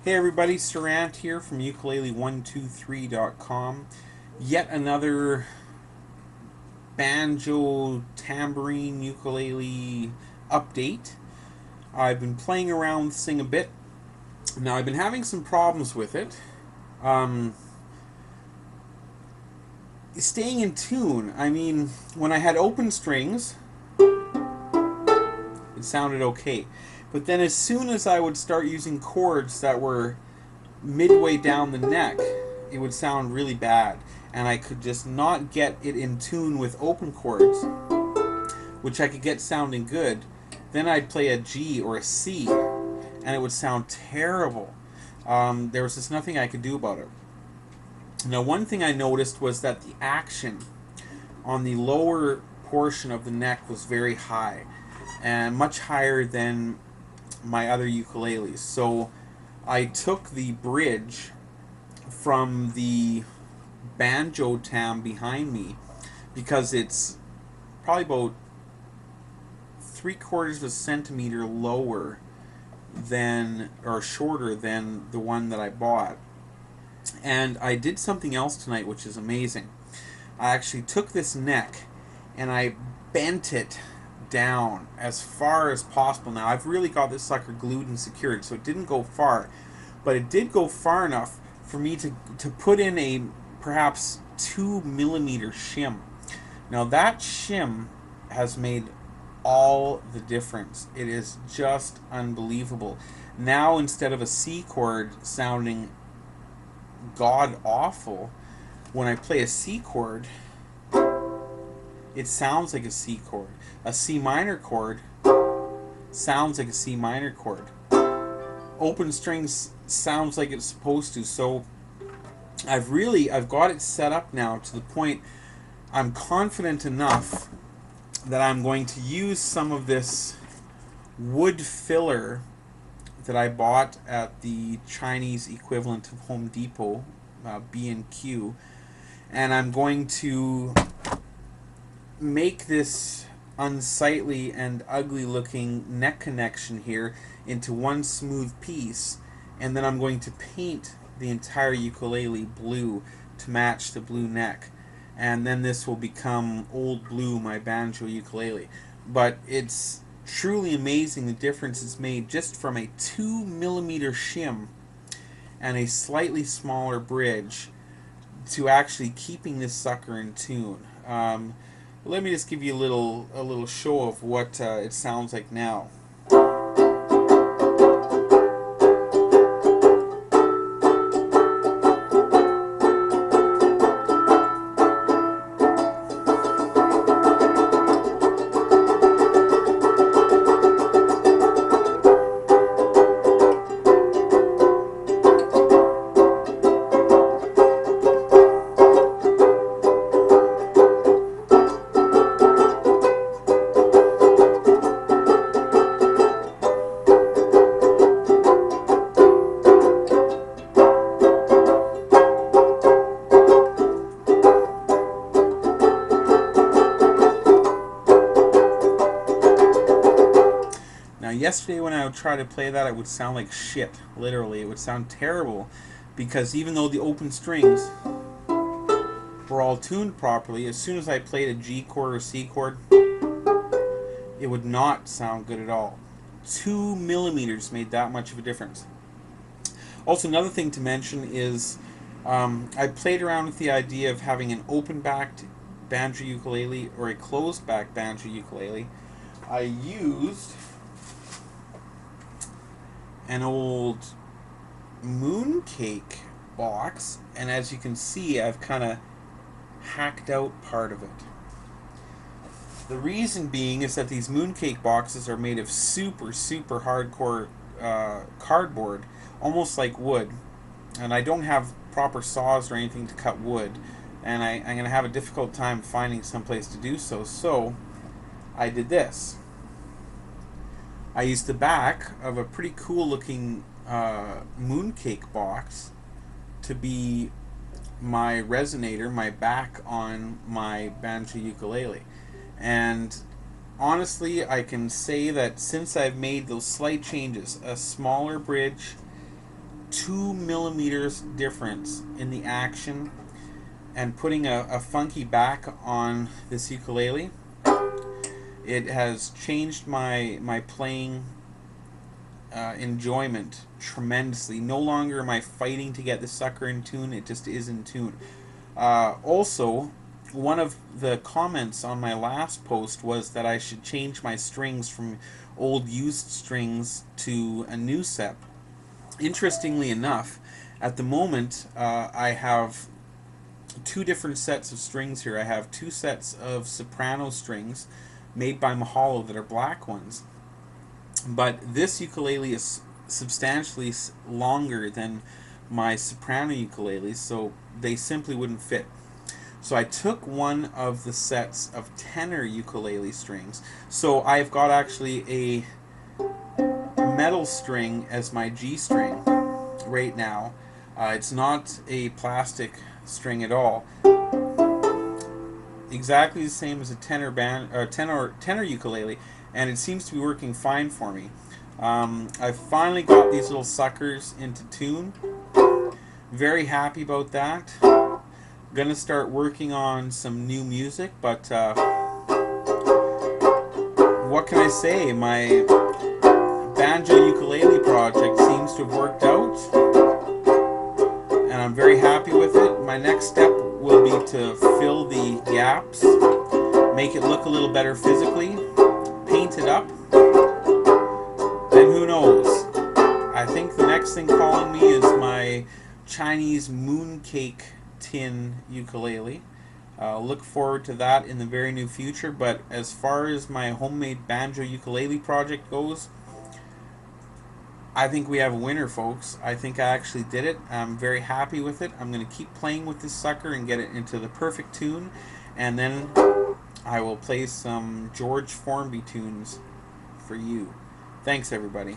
Hey everybody, Sirant here from ukulele123.com. Yet another banjo, tambourine, ukulele update. I've been playing around with this thing a bit. Now I've been having some problems with it. Staying in tune. I mean, when I had open strings, it sounded okay. But then as soon as I would start using chords that were midway down the neck, it would sound really bad. And I could just not get it in tune with open chords, which I could get sounding good. Then I'd play a G or a C, and it would sound terrible. There was just nothing I could do about it. Now, one thing I noticed was that the action on the lower portion of the neck was very high, and much higher than my other ukuleles. So I took the bridge from the banjo tam behind me, because it's probably about 3/4 of a centimeter lower than, or shorter than, the one that I bought. And I did something else tonight which is amazing. I actually took this neck and I bent it down as far as possible. Now I've really got this sucker glued and secured, so it didn't go far, but it did go far enough for me to put in a perhaps 2 millimeter shim. Now that shim has made all the difference. It is just unbelievable. Now instead of a C chord sounding god awful, when I play a C chord, it sounds like a C chord. A C minor chord sounds like a C minor chord. Open strings sounds like it's supposed to. So I've got it set up now to the point I'm confident enough that I'm going to use some of this wood filler that I bought at the Chinese equivalent of Home Depot, B&Q, and I'm going to make this unsightly and ugly looking neck connection here into one smooth piece, and then I'm going to paint the entire ukulele blue to match the blue neck, and then this will become Old Blue, my banjo ukulele. But it's truly amazing the difference it's made just from a 2 millimeter shim and a slightly smaller bridge to actually keeping this sucker in tune. Let me just give you a little show of what it sounds like now. Now, yesterday when I would try to play that, it would sound like shit. Literally, it would sound terrible, because even though the open strings were all tuned properly, as soon as I played a G chord or C chord, it would not sound good at all. 2 millimeters made that much of a difference. Also, another thing to mention is I played around with the idea of having an open-backed banjo ukulele or a closed-back banjo ukulele. I used an old mooncake box, and as you can see, I've kind of hacked out part of it. The reason being is that these mooncake boxes are made of super hardcore cardboard, almost like wood, and I don't have proper saws or anything to cut wood, and I'm going to have a difficult time finding someplace to do so. So I did this. I used the back of a pretty cool looking mooncake box to be my resonator, my back on my banjo ukulele. And honestly, I can say that since I've made those slight changes, a smaller bridge, 2 millimeters difference in the action, and putting a funky back on this ukulele, it has changed my playing enjoyment tremendously. No longer am I fighting to get the sucker in tune, it just is in tune. Also, one of the comments on my last post was that I should change my strings from old used strings to a new set. Interestingly enough, at the moment, I have two different sets of strings here. I have two sets of soprano strings made by Mahalo that are black ones. But this ukulele is substantially longer than my soprano ukuleles, so they simply wouldn't fit. So I took one of the sets of tenor ukulele strings. So I've got actually a metal string as my G string right now. It's not a plastic string at all. Exactly the same as a tenor ukulele, and it seems to be working fine for me. I've finally got these little suckers into tune. Very happy about that. Gonna start working on some new music, but what can I say? My Banjo ukulele project seems to have worked out, and I'm very happy with it. My next step will be to fill the gaps, make it look a little better physically, paint it up, then who knows? I think the next thing calling me is my Chinese mooncake tin ukulele. Look forward to that in the very near future. But as far as my homemade banjo ukulele project goes, I think we have a winner, folks. I think I actually did it. I'm very happy with it. I'm going to keep playing with this sucker and get it into the perfect tune, and then I will play some George Formby tunes for you. Thanks, everybody.